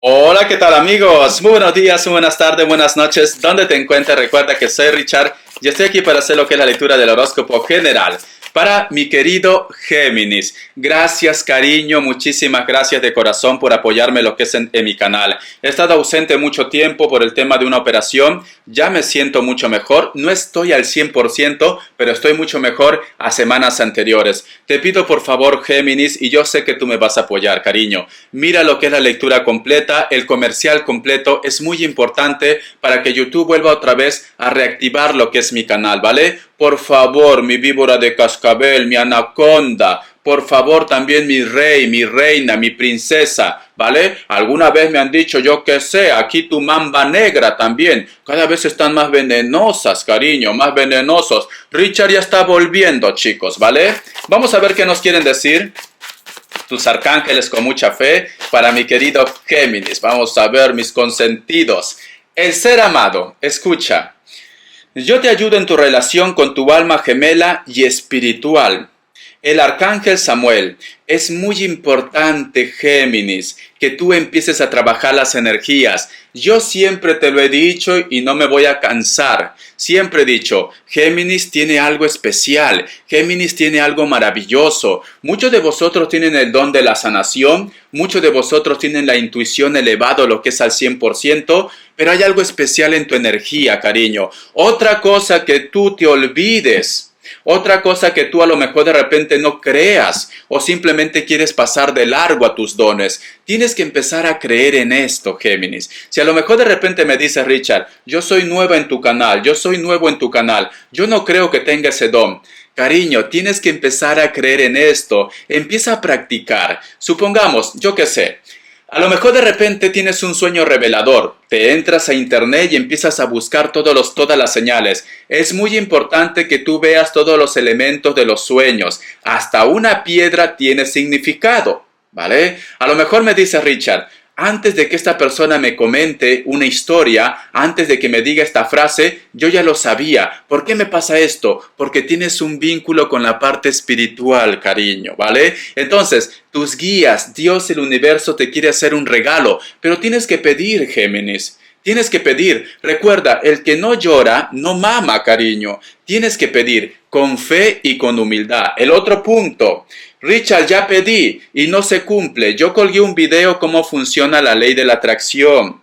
Hola, ¿qué tal amigos? Muy buenos días, muy buenas tardes, buenas noches. ¿Dónde te encuentras? Recuerda que soy Richard y estoy aquí para hacer lo que es la lectura del horóscopo general para mi querido Géminis. Gracias, cariño, muchísimas gracias de corazón por apoyarme lo que es en mi canal. He estado ausente mucho tiempo por el tema de una operación. Ya me siento mucho mejor. No estoy al 100%, pero estoy mucho mejor a semanas anteriores. Te pido por favor, Géminis, y yo sé que tú me vas a apoyar, cariño. Mira lo que es la lectura completa, el comercial completo. Es muy importante para que YouTube vuelva otra vez a reactivar lo que es mi canal, ¿vale? Por favor, mi víbora de cascabel, mi anaconda, por favor también mi rey, mi reina, mi princesa, ¿vale? Alguna vez me han dicho, yo qué sé, aquí tu mamba negra también. Cada vez están más venenosas, cariño, más venenosos. Richard ya está volviendo, chicos, ¿vale? Vamos a ver qué nos quieren decir tus arcángeles con mucha fe para mi querido Géminis. Vamos a ver mis consentidos. El ser amado, escucha. Yo te ayudo en tu relación con tu alma gemela y espiritual. El arcángel Samuel, es muy importante, Géminis, que tú empieces a trabajar las energías. Yo siempre te lo he dicho y no me voy a cansar. Siempre he dicho, Géminis tiene algo especial, Géminis tiene algo maravilloso. Muchos de vosotros tienen el don de la sanación, muchos de vosotros tienen la intuición elevado, lo que es al 100%, pero hay algo especial en tu energía, cariño. Otra cosa que tú te olvides. Otra cosa que tú a lo mejor de repente no creas o simplemente quieres pasar de largo a tus dones. Tienes que empezar a creer en esto, Géminis. Si a lo mejor de repente me dices, Richard, yo soy nueva en tu canal, yo soy nuevo en tu canal, yo no creo que tenga ese don. Cariño, tienes que empezar a creer en esto. Empieza a practicar. Supongamos, yo qué sé. A lo mejor de repente tienes un sueño revelador, te entras a internet y empiezas a buscar todas las señales. Es muy importante que tú veas todos los elementos de los sueños. Hasta una piedra tiene significado, ¿vale? A lo mejor me dice Richard, antes de que esta persona me comente una historia, antes de que me diga esta frase, yo ya lo sabía. ¿Por qué me pasa esto? Porque tienes un vínculo con la parte espiritual, cariño, ¿vale? Entonces, tus guías, Dios, el universo te quiere hacer un regalo, pero tienes que pedir, Géminis. Tienes que pedir. Recuerda, el que no llora, no mama, cariño. Tienes que pedir con fe y con humildad. El otro punto. Richard, ya pedí y no se cumple. Yo colgué un video cómo funciona la ley de la atracción.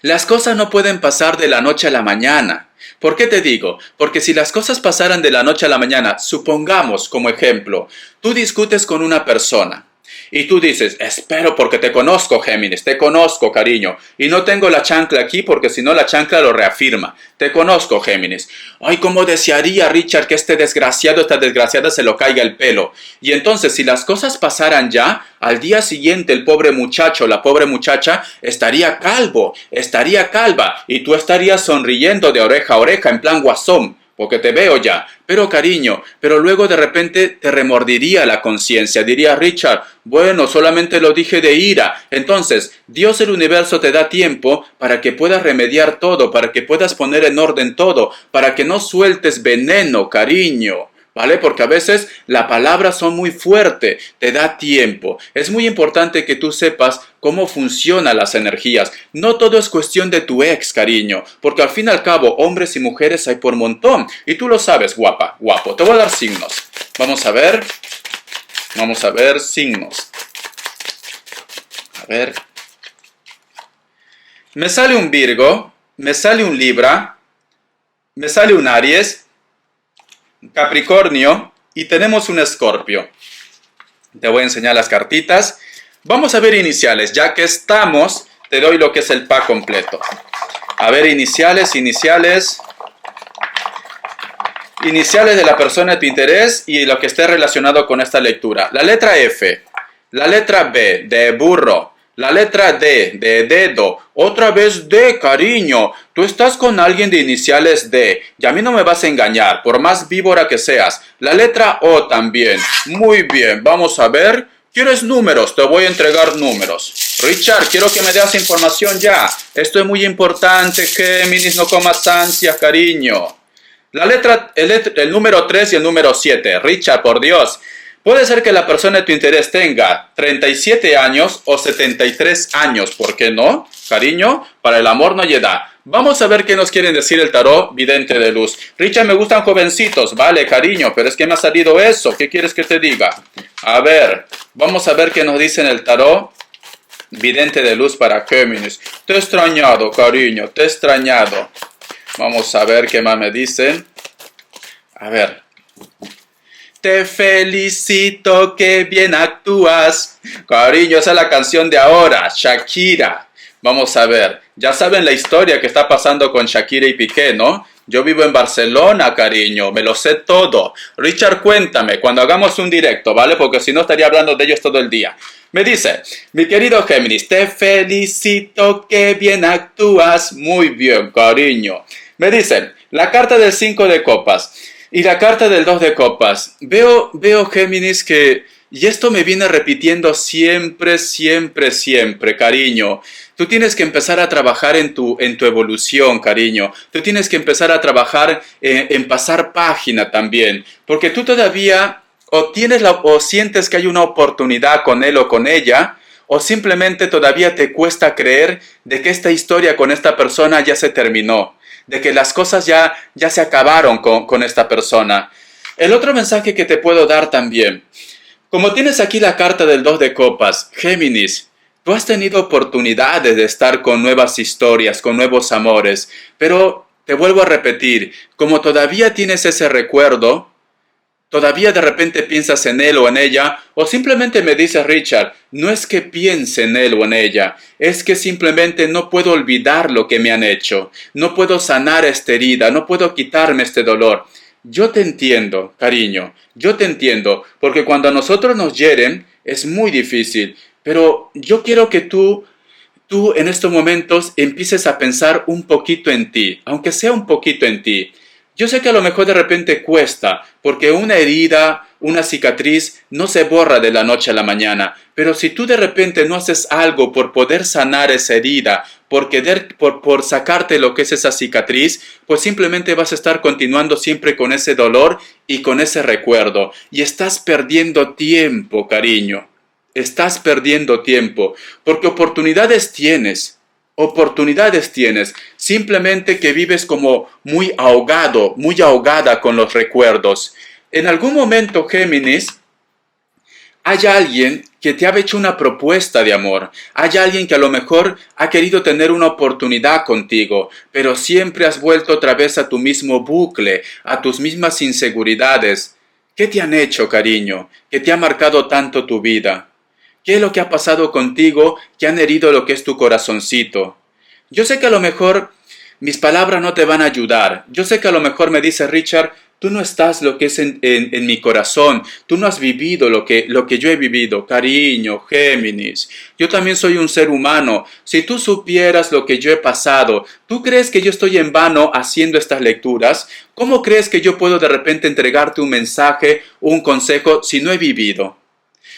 Las cosas no pueden pasar de la noche a la mañana. ¿Por qué te digo? Porque si las cosas pasaran de la noche a la mañana, supongamos como ejemplo, tú discutes con una persona. Y tú dices, espero porque te conozco, Géminis, te conozco, cariño. Y no tengo la chancla aquí porque si no la chancla lo reafirma. Te conozco, Géminis. Ay, cómo desearía, Richard, que este desgraciado, esta desgraciada se lo caiga el pelo. Y entonces, si las cosas pasaran ya, al día siguiente el pobre muchacho, la pobre muchacha, estaría calvo, estaría calva. Y tú estarías sonriendo de oreja a oreja en plan guasón. Porque te veo ya, pero cariño, pero luego de repente te remordiría la conciencia, diría Richard, bueno, solamente lo dije de ira. Entonces, Dios el universo te da tiempo para que puedas remediar todo, para que puedas poner en orden todo, para que no sueltes veneno, cariño. ¿Vale? Porque a veces las palabras son muy fuertes, te da tiempo. Es muy importante que tú sepas cómo funcionan las energías. No todo es cuestión de tu ex, cariño, porque al fin y al cabo hombres y mujeres hay por montón. Y tú lo sabes, guapa, guapo. Te voy a dar signos. Vamos a ver signos. A ver. Me sale un Virgo, me sale un Libra, me sale un Aries, Capricornio y tenemos un Escorpio. Te voy a enseñar las cartitas. Vamos a ver iniciales. Ya que estamos, te doy lo que es el pack completo. A ver, iniciales de la persona de tu interés y lo que esté relacionado con esta lectura. La letra F, la letra B de burro, la letra D de dedo, otra vez D, cariño. Tú estás con alguien de iniciales D y a mí no me vas a engañar, por más víbora que seas. La letra O también. Muy bien, vamos a ver. ¿Quieres números? Te voy a entregar números. Richard, quiero que me des información ya. Esto es muy importante, Géminis, no comas ansias, cariño. El número 3 y el número 7. Richard, por Dios. Puede ser que la persona de tu interés tenga 37 años o 73 años, ¿por qué no? Cariño, para el amor no hay edad. Vamos a ver qué nos quieren decir el tarot vidente de luz. Richard, me gustan jovencitos, vale, cariño, pero es que me ha salido eso, ¿qué quieres que te diga? A ver, vamos a ver qué nos dicen el tarot vidente de luz para Géminis. Te he extrañado, cariño, te he extrañado. Vamos a ver qué más me dicen. A ver. Te felicito, que bien actúas. Cariño, esa es la canción de ahora, Shakira. Vamos a ver, ya saben la historia que está pasando con Shakira y Piqué, ¿no? Yo vivo en Barcelona, cariño, me lo sé todo. Richard, cuéntame, cuando hagamos un directo, ¿vale? Porque si no estaría hablando de ellos todo el día. Me dice, mi querido Géminis, te felicito, que bien actúas. Muy bien, cariño. Me dice, la carta del 5 de copas. Y la carta del 2 de copas. Veo Géminis que, y esto me viene repitiendo siempre, cariño. Tú tienes que empezar a trabajar en tu evolución, cariño. Tú tienes que empezar a trabajar en pasar página también. Porque tú todavía o sientes que hay una oportunidad con él o con ella, o simplemente todavía te cuesta creer de que esta historia con esta persona ya se terminó, de que las cosas ya se acabaron con esta persona. El otro mensaje que te puedo dar también, como tienes aquí la carta del 2 de copas, Géminis, tú has tenido oportunidades de estar con nuevas historias, con nuevos amores, pero te vuelvo a repetir, como todavía tienes ese recuerdo, todavía de repente piensas en él o en ella, o simplemente me dices, Richard, no es que piense en él o en ella, es que simplemente no puedo olvidar lo que me han hecho, no puedo sanar esta herida, no puedo quitarme este dolor. Yo te entiendo, cariño, yo te entiendo, porque cuando a nosotros nos hieren es muy difícil, pero yo quiero que tú en estos momentos empieces a pensar un poquito en ti, aunque sea un poquito en ti. Yo sé que a lo mejor de repente cuesta, porque una herida, una cicatriz no se borra de la noche a la mañana, pero si tú de repente no haces algo por poder sanar esa herida, por sacarte lo que es esa cicatriz, pues simplemente vas a estar continuando siempre con ese dolor y con ese recuerdo. Y estás perdiendo tiempo, cariño. Estás perdiendo tiempo, porque oportunidades tienes, simplemente que vives como muy ahogado, muy ahogada con los recuerdos. En algún momento, Géminis, hay alguien que te ha hecho una propuesta de amor, hay alguien que a lo mejor ha querido tener una oportunidad contigo, pero siempre has vuelto otra vez a tu mismo bucle, a tus mismas inseguridades. ¿Qué te han hecho, cariño, que te ha marcado tanto tu vida? ¿Qué es lo que ha pasado contigo que han herido lo que es tu corazoncito? Yo sé que a lo mejor mis palabras no te van a ayudar. Yo sé que a lo mejor me dice Richard, tú no estás lo que es en mi corazón. Tú no has vivido lo que yo he vivido. Cariño, Géminis. Yo también soy un ser humano. Si tú supieras lo que yo he pasado, ¿tú crees que yo estoy en vano haciendo estas lecturas? ¿Cómo crees que yo puedo de repente entregarte un mensaje, un consejo, si no he vivido?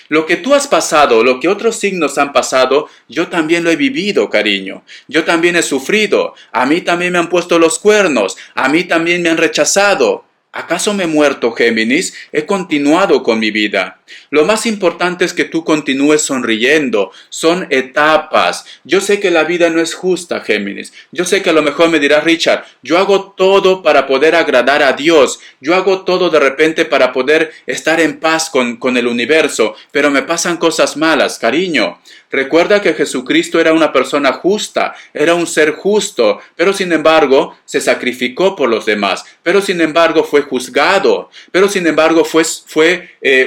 Lo que tú has pasado, lo que otros signos han pasado, yo también lo he vivido, cariño. Yo también he sufrido. A mí también me han puesto los cuernos. A mí también me han rechazado. ¿Acaso me he muerto, Géminis? He continuado con mi vida. Lo más importante es que tú continúes sonriendo. Son etapas. Yo sé que la vida no es justa, Géminis. Yo sé que a lo mejor me dirás, Richard, yo hago todo para poder agradar a Dios. Yo hago todo de repente para poder estar en paz con el universo. Pero me pasan cosas malas, cariño. Recuerda que Jesucristo era una persona justa, era un ser justo, pero sin embargo se sacrificó por los demás, pero sin embargo fue juzgado, pero sin embargo fue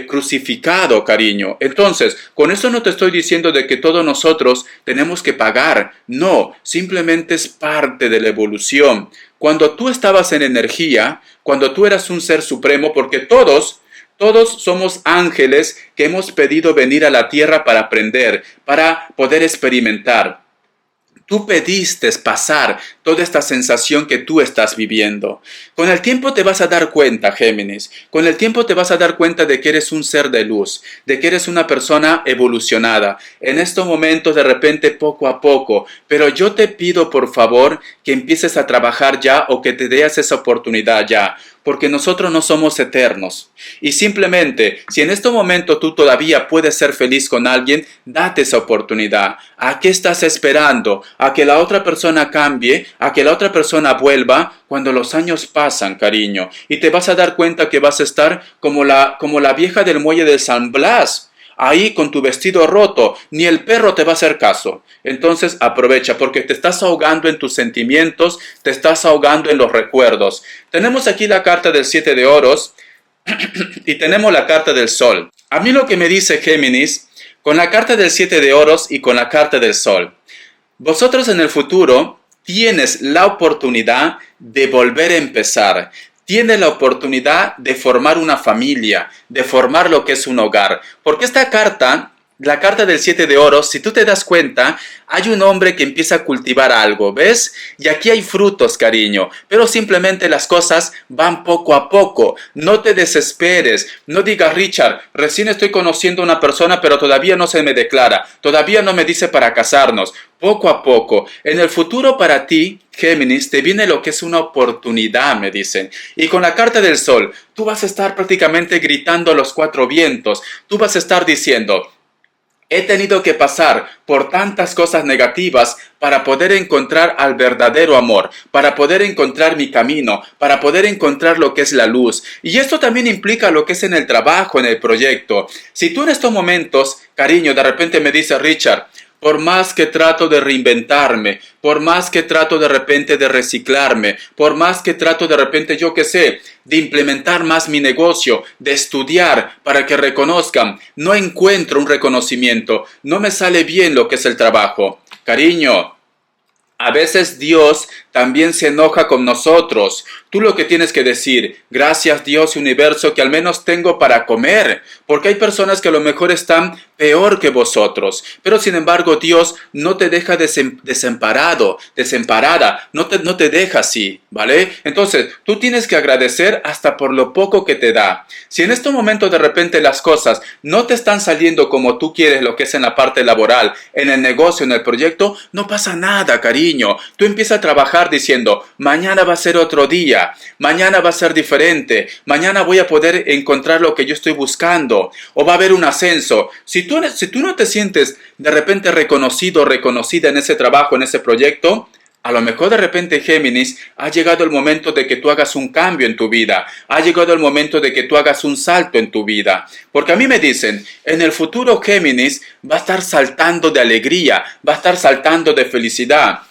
crucificado, cariño. Entonces, con eso no te estoy diciendo de que todos nosotros tenemos que pagar, no, simplemente es parte de la evolución. Cuando tú estabas en energía, cuando tú eras un ser supremo, porque todos somos ángeles que hemos pedido venir a la tierra para aprender, para poder experimentar. Tú pediste pasar, toda esta sensación que tú estás viviendo. Con el tiempo te vas a dar cuenta, Géminis, con el tiempo te vas a dar cuenta de que eres un ser de luz, de que eres una persona evolucionada. En estos momentos de repente poco a poco, pero yo te pido por favor que empieces a trabajar ya o que te des esa oportunidad ya. Porque nosotros no somos eternos. Y simplemente, si en este momento tú todavía puedes ser feliz con alguien, date esa oportunidad. ¿A qué estás esperando? ¿A que la otra persona cambie? ¿A que la otra persona vuelva? Cuando los años pasan, cariño. Y te vas a dar cuenta que vas a estar como la vieja del muelle de San Blas. Ahí con tu vestido roto, ni el perro te va a hacer caso. Entonces aprovecha porque te estás ahogando en tus sentimientos, te estás ahogando en los recuerdos. Tenemos aquí la carta del 7 de oros y tenemos la carta del sol. A mí lo que me dice Géminis, con la carta del 7 de oros y con la carta del sol, vosotros en el futuro tienes la oportunidad de volver a empezar. Tienes la oportunidad de formar una familia, de formar lo que es un hogar. Porque esta carta, la carta del 7 de oros, si tú te das cuenta, hay un hombre que empieza a cultivar algo, ¿ves? Y aquí hay frutos, cariño, pero simplemente las cosas van poco a poco. No te desesperes, no digas, Richard, recién estoy conociendo a una persona, pero todavía no se me declara, todavía no me dice para casarnos. Poco a poco, en el futuro para ti, Géminis, te viene lo que es una oportunidad, me dicen. Y con la carta del sol, tú vas a estar prácticamente gritando a los cuatro vientos. Tú vas a estar diciendo, he tenido que pasar por tantas cosas negativas para poder encontrar al verdadero amor, para poder encontrar mi camino, para poder encontrar lo que es la luz. Y esto también implica lo que es en el trabajo, en el proyecto. Si tú en estos momentos, cariño, de repente me dices, Richard, por más que trato de reinventarme, por más que trato de repente de reciclarme, por más que trato de repente, yo qué sé, de implementar más mi negocio, de estudiar para que reconozcan, no encuentro un reconocimiento, no me sale bien lo que es el trabajo. Cariño, a veces Dios también se enoja con nosotros. Tú lo que tienes que decir, gracias Dios y universo que al menos tengo para comer, porque hay personas que a lo mejor están peor que vosotros, pero sin embargo Dios no te deja desamparado, desamparada, no te deja así, ¿vale? Entonces tú tienes que agradecer hasta por lo poco que te da. Si en este momento de repente las cosas no te están saliendo como tú quieres, lo que es en la parte laboral, en el negocio, en el proyecto, no pasa nada, cariño. Tú empiezas a trabajar diciendo, mañana va a ser otro día, mañana va a ser diferente, mañana voy a poder encontrar lo que yo estoy buscando, o va a haber un ascenso. Si tú no te sientes de repente reconocido, reconocida en ese trabajo, en ese proyecto, a lo mejor de repente, Géminis, ha llegado el momento de que tú hagas un cambio en tu vida. Ha llegado el momento de que tú hagas un salto en tu vida. Porque a mí me dicen, en el futuro Géminis va a estar saltando de alegría, va a estar saltando de felicidad.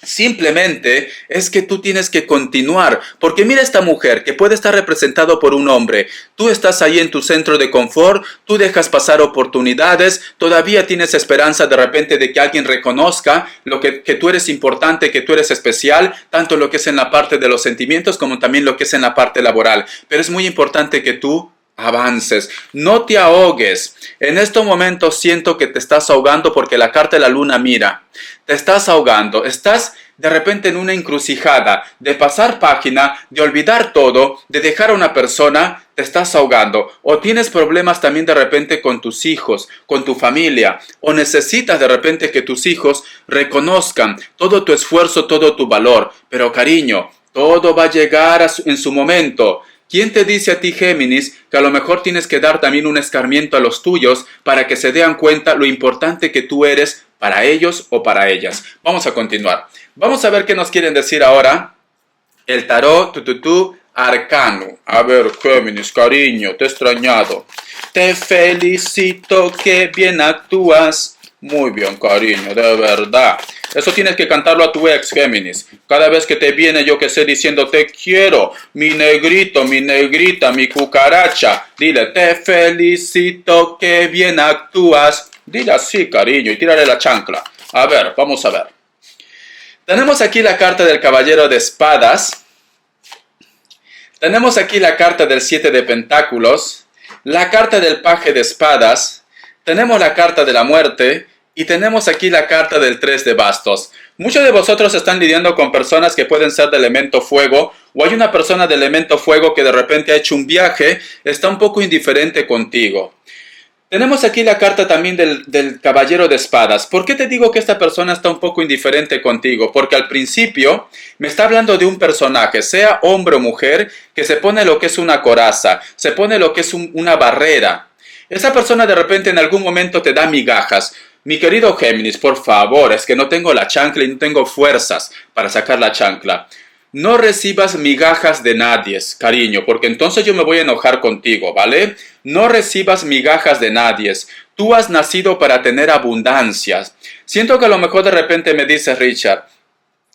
Simplemente es que tú tienes que continuar, porque mira esta mujer que puede estar representado por un hombre. Tú estás ahí en tu centro de confort, tú dejas pasar oportunidades, todavía tienes esperanza de repente de que alguien reconozca lo que tú eres importante, que tú eres especial, tanto lo que es en la parte de los sentimientos como también lo que es en la parte laboral. Pero es muy importante que tú avances, no te ahogues. En estos momentos siento que te estás ahogando porque la carta de la luna mira, te estás ahogando, estás de repente en una encrucijada de pasar página, de olvidar todo, de dejar a una persona, te estás ahogando, o tienes problemas también de repente con tus hijos, con tu familia, o necesitas de repente que tus hijos reconozcan todo tu esfuerzo, todo tu valor. Pero cariño, todo va a llegar en su momento. ¿Quién te dice a ti, Géminis, que a lo mejor tienes que dar también un escarmiento a los tuyos para que se den cuenta lo importante que tú eres para ellos o para ellas? Vamos a continuar. Vamos a ver qué nos quieren decir ahora el tarot arcano. A ver, Géminis, cariño, te he extrañado. Te felicito, que bien actúas. Muy bien, cariño, de verdad. Eso tienes que cantarlo a tu ex, Géminis. Cada vez que te viene, yo que sé, diciendo te quiero, mi negrito, mi negrita, mi cucaracha. Dile, te felicito, que bien actúas. Dile así, cariño, y tírale la chancla. A ver, vamos a ver. Tenemos aquí la carta del caballero de espadas. Tenemos aquí la carta del 7 de pentáculos. La carta del paje de espadas. Tenemos la carta de la muerte Y tenemos aquí la carta del 3 de bastos. Muchos de vosotros están lidiando con personas que pueden ser de elemento fuego, o hay una persona de elemento fuego que de repente ha hecho un viaje, está un poco indiferente contigo. Tenemos aquí la carta también del caballero de espadas. ¿Por qué te digo que esta persona está un poco indiferente contigo? Porque al principio me está hablando de un personaje, sea hombre o mujer, que se pone lo que es una coraza, se pone lo que es una barrera. Esa persona de repente en algún momento te da migajas. Mi querido Géminis, por favor, es que no tengo la chancla y no tengo fuerzas para sacar la chancla. No recibas migajas de nadie, cariño, porque entonces yo me voy a enojar contigo, ¿vale? No recibas migajas de nadie. Tú has nacido para tener abundancias. Siento que a lo mejor de repente me dice Richard,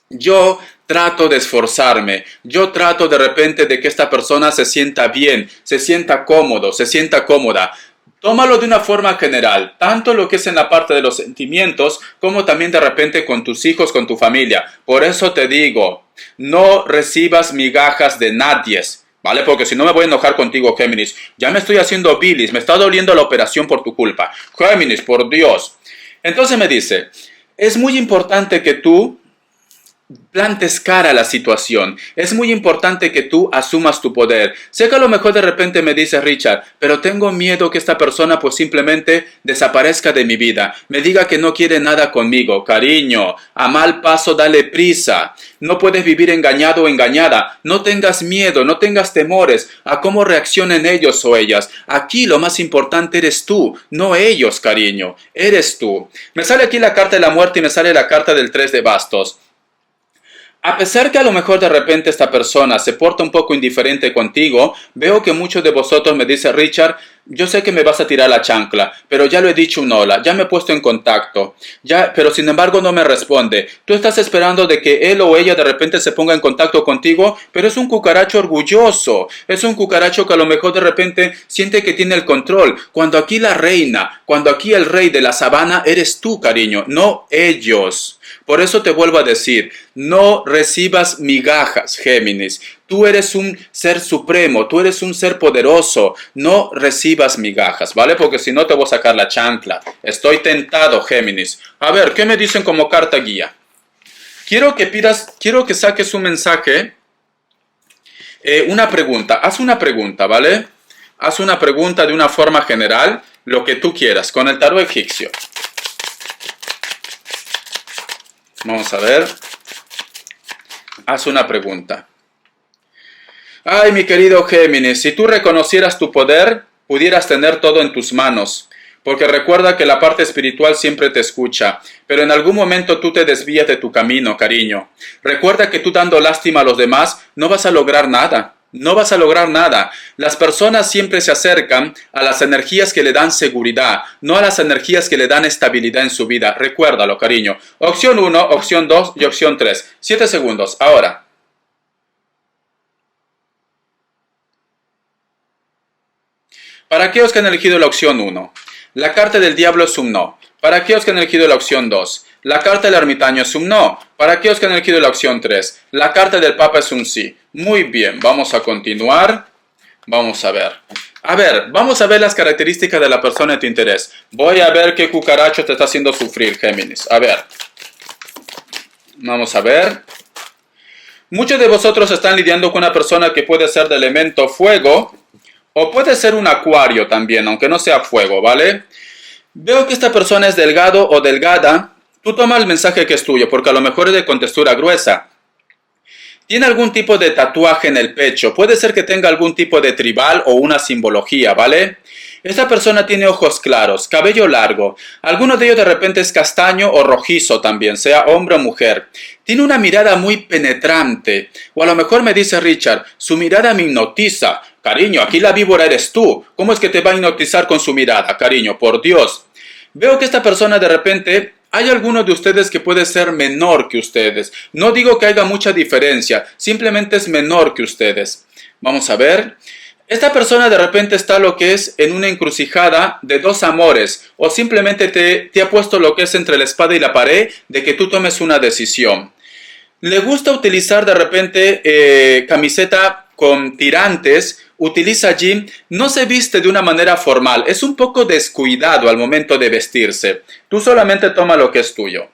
yo trato de esforzarme, yo trato de repente de que esta persona se sienta bien, se sienta cómodo, se sienta cómoda. Tómalo de una forma general, tanto lo que es en la parte de los sentimientos, como también de repente con tus hijos, con tu familia. Por eso te digo, no recibas migajas de nadie, ¿vale? Porque si no me voy a enojar contigo, Géminis. Ya me estoy haciendo bilis, me está doliendo la operación por tu culpa. Géminis, por Dios. Entonces me dice, es muy importante que tú plantes cara a la situación. Es muy importante que tú asumas tu poder. Sé que a lo mejor de repente me dice Richard, pero tengo miedo que esta persona pues simplemente desaparezca de mi vida. Me diga que no quiere nada conmigo. Cariño, a mal paso dale prisa. No puedes vivir engañado o engañada. No tengas miedo, no tengas temores a cómo reaccionen ellos o ellas. Aquí lo más importante eres tú, no ellos, cariño. Eres tú. Me sale aquí la carta de la muerte y me sale la carta del 3 de bastos. A pesar que a lo mejor de repente esta persona se porta un poco indiferente contigo, veo que muchos de vosotros me dicen, Richard, yo sé que me vas a tirar la chancla, pero ya lo he dicho un hola, ya me he puesto en contacto, pero sin embargo no me responde. Tú estás esperando de que él o ella de repente se ponga en contacto contigo, pero es un cucaracho orgulloso, es un cucaracho que a lo mejor de repente siente que tiene el control, cuando aquí la reina, cuando aquí el rey de la sabana eres tú, cariño, no ellos. Por eso te vuelvo a decir, no recibas migajas, Géminis. Tú eres un ser supremo, tú eres un ser poderoso. No recibas migajas, ¿vale? Porque si no te voy a sacar la chancla. Estoy tentado, Géminis. A ver, ¿qué me dicen como carta guía? Quiero que saques un mensaje, una pregunta. Haz una pregunta, ¿vale? Haz una pregunta de una forma general, lo que tú quieras, con el tarot egipcio. Vamos a ver. Haz una pregunta. Ay, mi querido Géminis, si tú reconocieras tu poder, pudieras tener todo en tus manos. Porque recuerda que la parte espiritual siempre te escucha, pero en algún momento tú te desvías de tu camino, cariño. Recuerda que tú dando lástima a los demás no vas a lograr nada. No vas a lograr nada. Las personas siempre se acercan a las energías que le dan seguridad, no a las energías que le dan estabilidad en su vida. Recuérdalo, cariño. Opción 1, opción 2 y opción 3. 7 segundos. Ahora. Para aquellos que han elegido la opción 1, la carta del diablo es un no. Para aquellos que han elegido la opción 2, la carta del ermitaño es un no. Para aquellos que han elegido la opción 3, la carta del papa es un sí. Muy bien, vamos a continuar. Vamos a ver. Vamos a ver las características de la persona de tu interés. Voy a ver qué cucaracho te está haciendo sufrir, Géminis. A ver. Vamos a ver. Muchos de vosotros están lidiando con una persona que puede ser de elemento fuego o puede ser un acuario también, aunque no sea fuego, ¿vale? Veo que esta persona es delgado o delgada. Tú toma el mensaje que es tuyo, porque a lo mejor es de contextura gruesa. Tiene algún tipo de tatuaje en el pecho. Puede ser que tenga algún tipo de tribal o una simbología, ¿vale? Esta persona tiene ojos claros, cabello largo. Alguno de ellos de repente es castaño o rojizo también, sea hombre o mujer. Tiene una mirada muy penetrante. O a lo mejor me dice Richard, su mirada me hipnotiza. Cariño, aquí la víbora eres tú. ¿Cómo es que te va a hipnotizar con su mirada, cariño? Por Dios. Veo que esta persona de repente, hay alguno de ustedes que puede ser menor que ustedes. No digo que haya mucha diferencia, simplemente es menor que ustedes. Vamos a ver. Esta persona de repente está lo que es en una encrucijada de dos amores, o simplemente te ha puesto lo que es entre la espada y la pared de que tú tomes una decisión. Le gusta utilizar de repente camiseta con tirantes, utiliza allí, no se viste de una manera formal, es un poco descuidado al momento de vestirse. Tú solamente toma lo que es tuyo.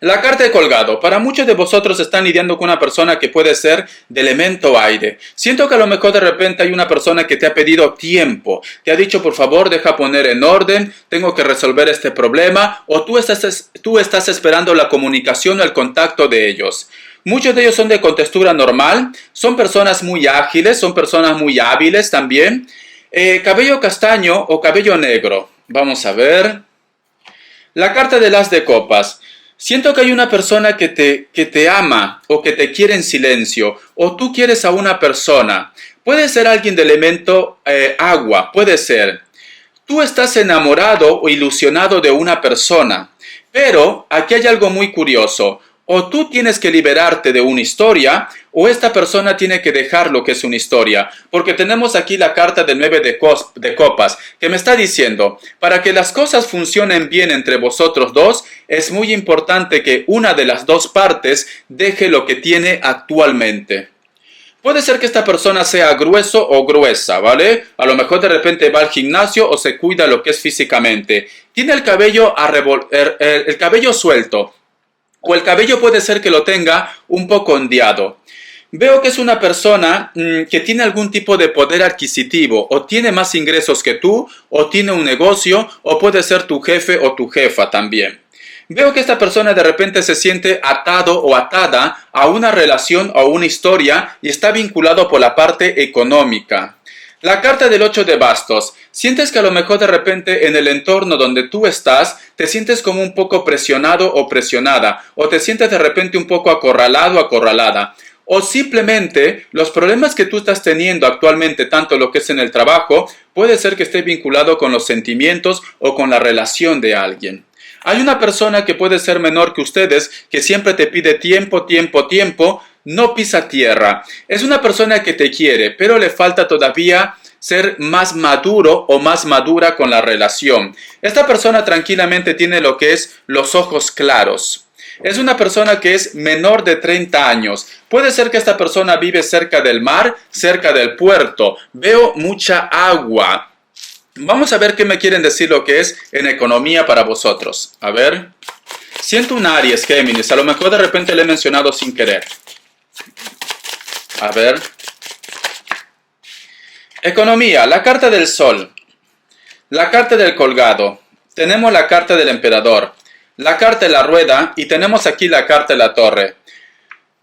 La carta de colgado. Para muchos de vosotros están lidiando con una persona que puede ser de elemento aire. Siento que a lo mejor de repente hay una persona que te ha pedido tiempo. Te ha dicho, por favor, deja poner en orden, tengo que resolver este problema. O tú estás esperando la comunicación o el contacto de ellos. Muchos de ellos son de contextura normal. Son personas muy ágiles, son personas muy hábiles también. Cabello castaño o cabello negro. Vamos a ver. La carta del as de copas. Siento que hay una persona que te ama o que te quiere en silencio, o tú quieres a una persona. Puede ser alguien de elemento agua, puede ser. Tú estás enamorado o ilusionado de una persona, pero aquí hay algo muy curioso. O tú tienes que liberarte de una historia, o esta persona tiene que dejar lo que es una historia. Porque tenemos aquí la carta del 9 de copas, que me está diciendo, para que las cosas funcionen bien entre vosotros dos, es muy importante que una de las dos partes deje lo que tiene actualmente. Puede ser que esta persona sea grueso o gruesa, ¿vale? A lo mejor de repente va al gimnasio o se cuida lo que es físicamente. Tiene el cabello, el cabello suelto. O el cabello puede ser que lo tenga un poco ondeado. Veo que es una persona que tiene algún tipo de poder adquisitivo, o tiene más ingresos que tú, o tiene un negocio, o puede ser tu jefe o tu jefa también. Veo que esta persona de repente se siente atado o atada a una relación o una historia y está vinculado por la parte económica. La carta del 8 de bastos. Sientes que a lo mejor de repente en el entorno donde tú estás te sientes como un poco presionado o presionada, o te sientes de repente un poco acorralado o acorralada, o simplemente los problemas que tú estás teniendo actualmente, tanto lo que es en el trabajo, puede ser que esté vinculado con los sentimientos o con la relación de alguien. Hay una persona que puede ser menor que ustedes, que siempre te pide tiempo, no pisa tierra. Es una persona que te quiere, pero le falta todavía ser más maduro o más madura con la relación. Esta persona tranquilamente tiene lo que es los ojos claros. Es una persona que es menor de 30 años. Puede ser que esta persona vive cerca del mar, cerca del puerto. Veo mucha agua. Vamos a ver qué me quieren decir lo que es en economía para vosotros. A ver. Siento un Aries, Géminis. A lo mejor de repente le he mencionado sin querer. A ver. Economía, la carta del sol. La carta del colgado. Tenemos la carta del emperador. La carta de la rueda y tenemos aquí la carta de la torre.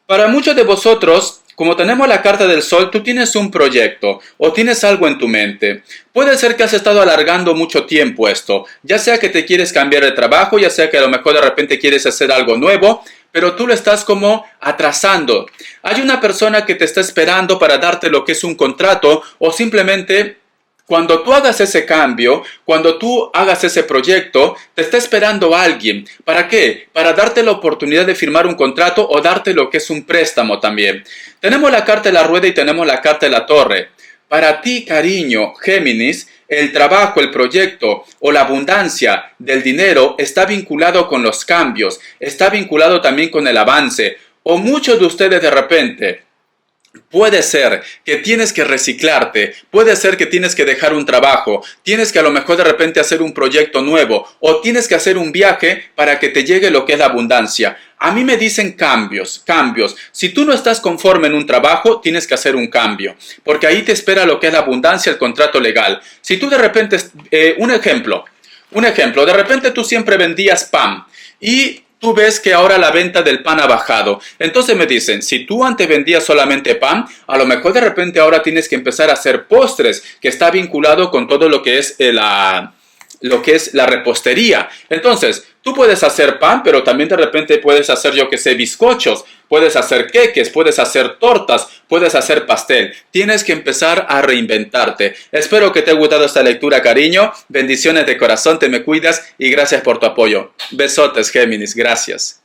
Para muchos de vosotros, como tenemos la carta del sol, tú tienes un proyecto o tienes algo en tu mente. Puede ser que has estado alargando mucho tiempo esto, ya sea que te quieres cambiar de trabajo, ya sea que a lo mejor de repente quieres hacer algo nuevo, pero tú lo estás como atrasando. Hay una persona que te está esperando para darte lo que es un contrato, o simplemente cuando tú hagas ese cambio, cuando tú hagas ese proyecto, te está esperando alguien. ¿Para qué? Para darte la oportunidad de firmar un contrato o darte lo que es un préstamo también. Tenemos la carta de la rueda y tenemos la carta de la torre. Para ti, cariño, Géminis, el trabajo, el proyecto o la abundancia del dinero está vinculado con los cambios, está vinculado también con el avance. O muchos de ustedes de repente, puede ser que tienes que reciclarte, puede ser que tienes que dejar un trabajo, tienes que a lo mejor de repente hacer un proyecto nuevo o tienes que hacer un viaje para que te llegue lo que es la abundancia. A mí me dicen cambios. Si tú no estás conforme en un trabajo, tienes que hacer un cambio, porque ahí te espera lo que es la abundancia, el contrato legal. Si tú de repente, un ejemplo, de repente tú siempre vendías pan y tú ves que ahora la venta del pan ha bajado. Entonces me dicen, si tú antes vendías solamente pan, a lo mejor de repente ahora tienes que empezar a hacer postres, que está vinculado con todo lo que es la repostería. Entonces, tú puedes hacer pan, pero también de repente puedes hacer, yo que sé, bizcochos, puedes hacer queques, puedes hacer tortas, puedes hacer pastel. Tienes que empezar a reinventarte. Espero que te haya gustado esta lectura, cariño. Bendiciones de corazón, te me cuidas y gracias por tu apoyo. Besotes, Géminis, gracias.